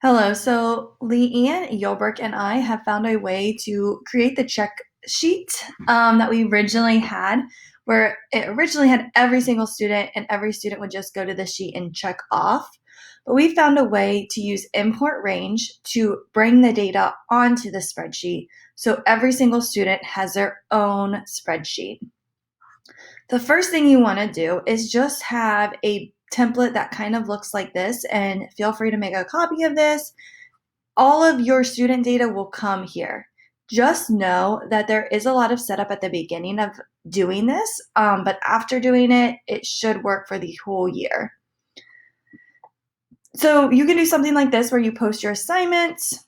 Hello. So Leanne Yolberg and I have found a way to create the check sheet that we originally had, where it originally had every single student, and every student would just go to the sheet and check off. But we found a way to use import range to bring the data onto the spreadsheet, so every single student has their own spreadsheet. The first thing you want to do is just have a template that kind of looks like this, and feel free to make a copy of this. All of your student data will come here. Just know that there is a lot of setup at the beginning of doing this, but after doing it, it should work for the whole year. So you can do something like this where you post your assignments.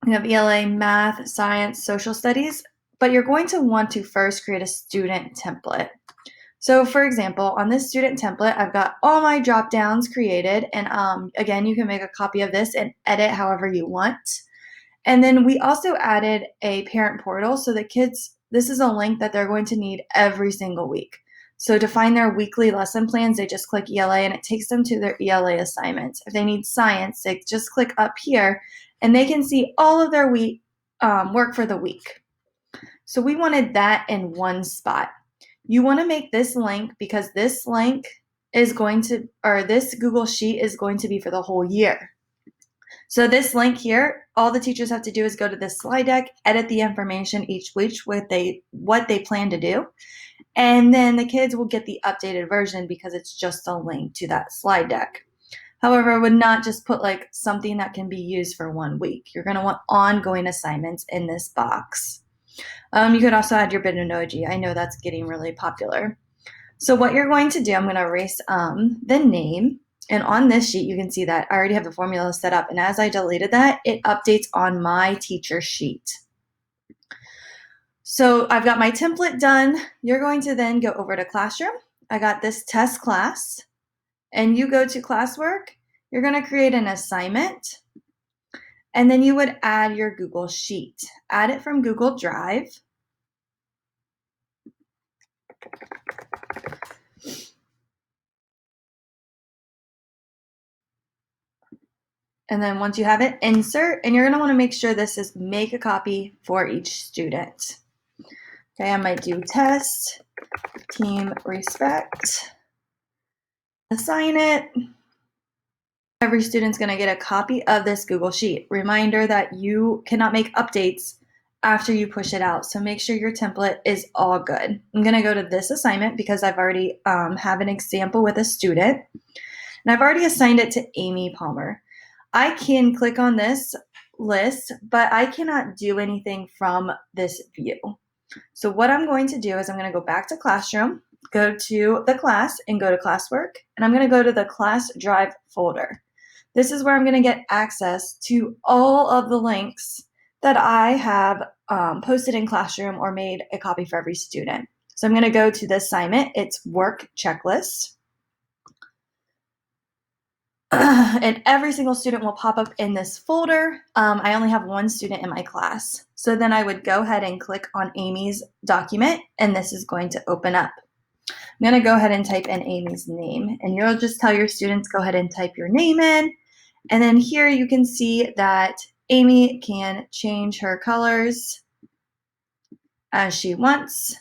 You have ELA, math, science, social studies, but you're going to want to first create a student template. So for example, on this student template, I've got all my drop downs created. And again, you can make a copy of this and edit however you want. And then we also added a parent portal. So the kids, this is a link that they're going to need every single week. So to find their weekly lesson plans, they just click ELA and it takes them to their ELA assignments. If they need science, they just click up here and they can see all of their work for the week. So we wanted that in one spot. You want to make this link because this link is going to, or this Google Sheet is going to be for the whole year. So this link here, all the teachers have to do is go to this slide deck, edit the information each week what they plan to do, and then the kids will get the updated version because it's just a link to that slide deck. However, I would not just put like something that can be used for 1 week. You're going to want ongoing assignments in this box. You could also add your Bitmoji. I know that's getting really popular. So what you're going to do, I'm going to erase the name. And on this sheet, you can see that I already have the formula set up. And as I deleted that, it updates on my teacher sheet. So I've got my template done. You're going to then go over to Classroom. I got this test class. And you go to classwork. You're going to create an assignment. And then you would add your Google Sheet. Add it from Google Drive. And then once you have it, insert, and you're going to want to make sure this is make a copy for each student. Okay, I might do test, team respect, assign it. Every student's going to get a copy of this Google Sheet. Reminder that you cannot make updates after you push it out. So make sure your template is all good. I'm going to go to this assignment because I've already have an example with a student. And I've already assigned it to Amy Palmer. I can click on this list, but I cannot do anything from this view. So what I'm going to do is I'm going to go back to Classroom, go to the class and go to Classwork, and I'm going to go to the Class Drive folder. This is where I'm going to get access to all of the links that I have posted in Classroom or made a copy for every student. So I'm going to go to the assignment. It's work checklist. And every single student will pop up in this folder. I only have one student in my class. So then I would go ahead and click on Amy's document, and this is going to open up. I'm going to go ahead and type in Amy's name, and you'll just tell your students, go ahead and type your name in. And then here you can see that Amy can change her colors as she wants.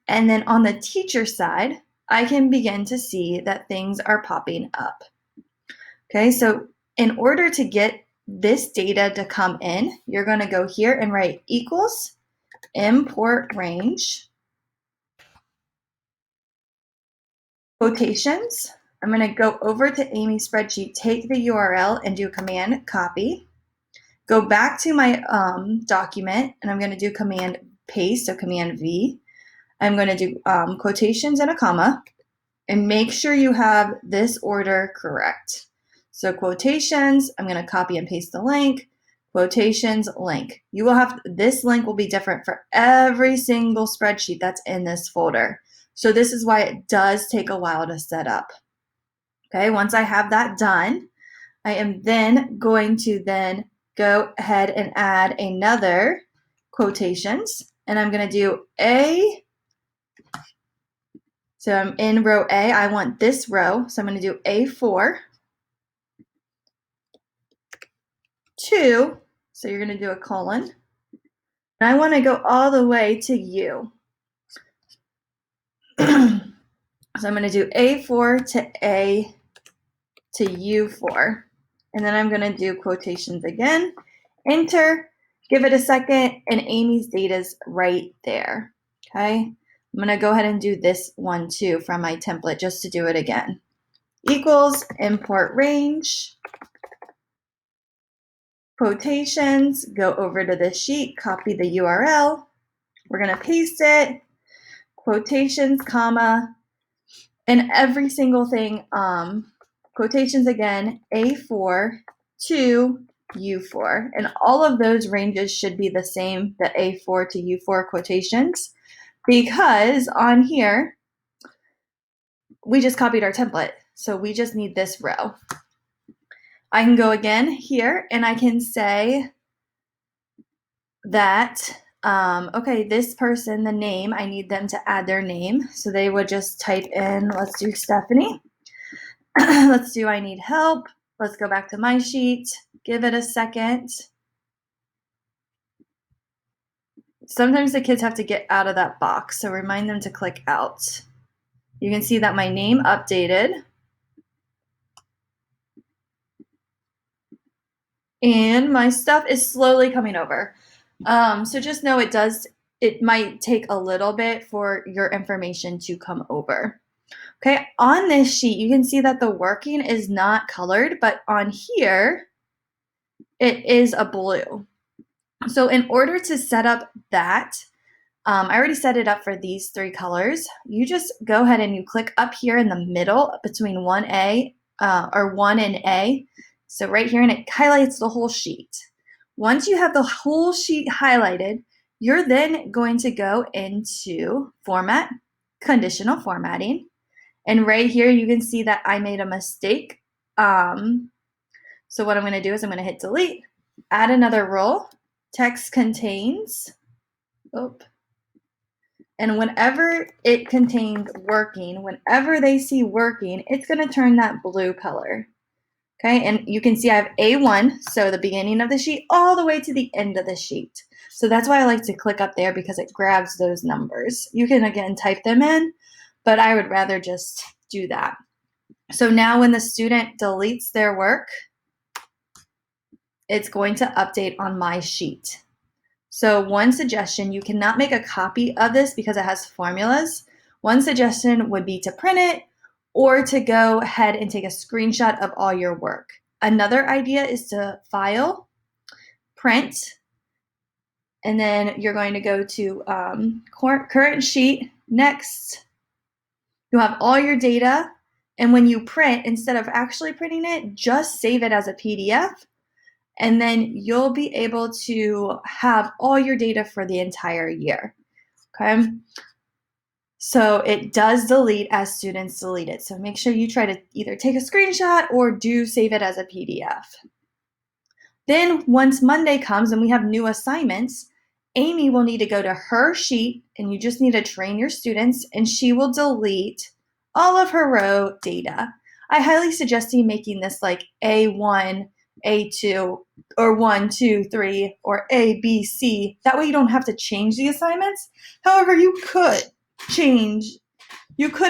And then on the teacher side, I can begin to see that things are popping up. Okay, so in order to get this data to come in, you're going to go here and write equals import range, quotations. I'm going to go over to Amy's spreadsheet, take the URL and do command copy. Go back to my document and I'm going to do command paste, so command V. I'm going to do quotations and a comma, and make sure you have this order correct. So quotations, I'm going to copy and paste the link, quotations, link. You will have, this link will be different for every single spreadsheet that's in this folder. So this is why it does take a while to set up. Okay, once I have that done, I am then going to then go ahead and add another quotations, and I'm going to do A. So I'm in row A. I want this row, so I'm going to do A4. 2, so you're going to do a colon, and I want to go all the way to U. So I'm going to do A4 to A to U4, and then I'm going to do quotations again, enter, give it a second, and Amy's data's right there, okay? I'm going to go ahead and do this one too from my template just to do it again. Equals, import range, quotations, go over to the sheet, copy the URL, we're going to paste it, quotations, comma, and every single thing, quotations again, A4 to U4, and all of those ranges should be the same, the A4 to U4 quotations, because on here, we just copied our template, so we just need this row. I can go again here, and I can say that, okay, this person, the name, I need them to add their name, so they would just type in, let's do Stephanie. Let's do I need help. Let's go back to my sheet, give it a second. Sometimes the kids have to get out of that box, so remind them to click out. You can see that my name updated. And my stuff is slowly coming over. So just know it might take a little bit for your information to come over. Okay, on this sheet, you can see that the working is not colored, but on here, it is a blue. So in order to set up that, I already set it up for these 3 colors. You just go ahead and you click up here in the middle between 1A or 1 and A. So right here, and it highlights the whole sheet. Once you have the whole sheet highlighted, you're then going to go into Format, Conditional Formatting. And right here, you can see that I made a mistake. So what I'm going to do is I'm going to hit delete, add another rule, text contains, and whenever it contains working, whenever they see working, it's going to turn that blue color. Okay, and you can see I have A1, so the beginning of the sheet, all the way to the end of the sheet. So that's why I like to click up there, because it grabs those numbers. You can, again, type them in, but I would rather just do that. So now when the student deletes their work, it's going to update on my sheet. So one suggestion, you cannot make a copy of this because it has formulas. One suggestion would be to print it or to go ahead and take a screenshot of all your work. Another idea is to file, print, and then you're going to go to current sheet, next. You have all your data, and when you print, instead of actually printing it, just save it as a PDF, and then you'll be able to have all your data for the entire year, okay? So it does delete as students delete it. So make sure you try to either take a screenshot or do save it as a PDF. Then once Monday comes and we have new assignments, Amy will need to go to her sheet, and you just need to train your students, and she will delete all of her row data. I highly suggest you making this like A1, A2, or 1, 2, 3, or A, B, C. That way you don't have to change the assignments. However, you could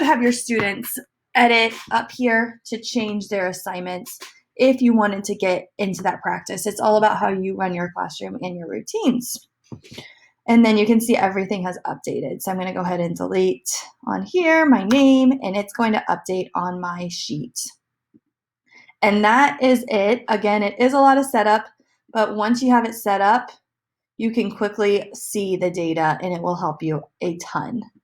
have your students edit up here to change their assignments if you wanted to get into that practice. It's all about how you run your classroom and your routines. And then you can see everything has updated. So I'm going to go ahead and delete on here my name, and it's going to update on my sheet. And that is it. Again, it is a lot of setup, but once you have it set up, you can quickly see the data, and it will help you a ton.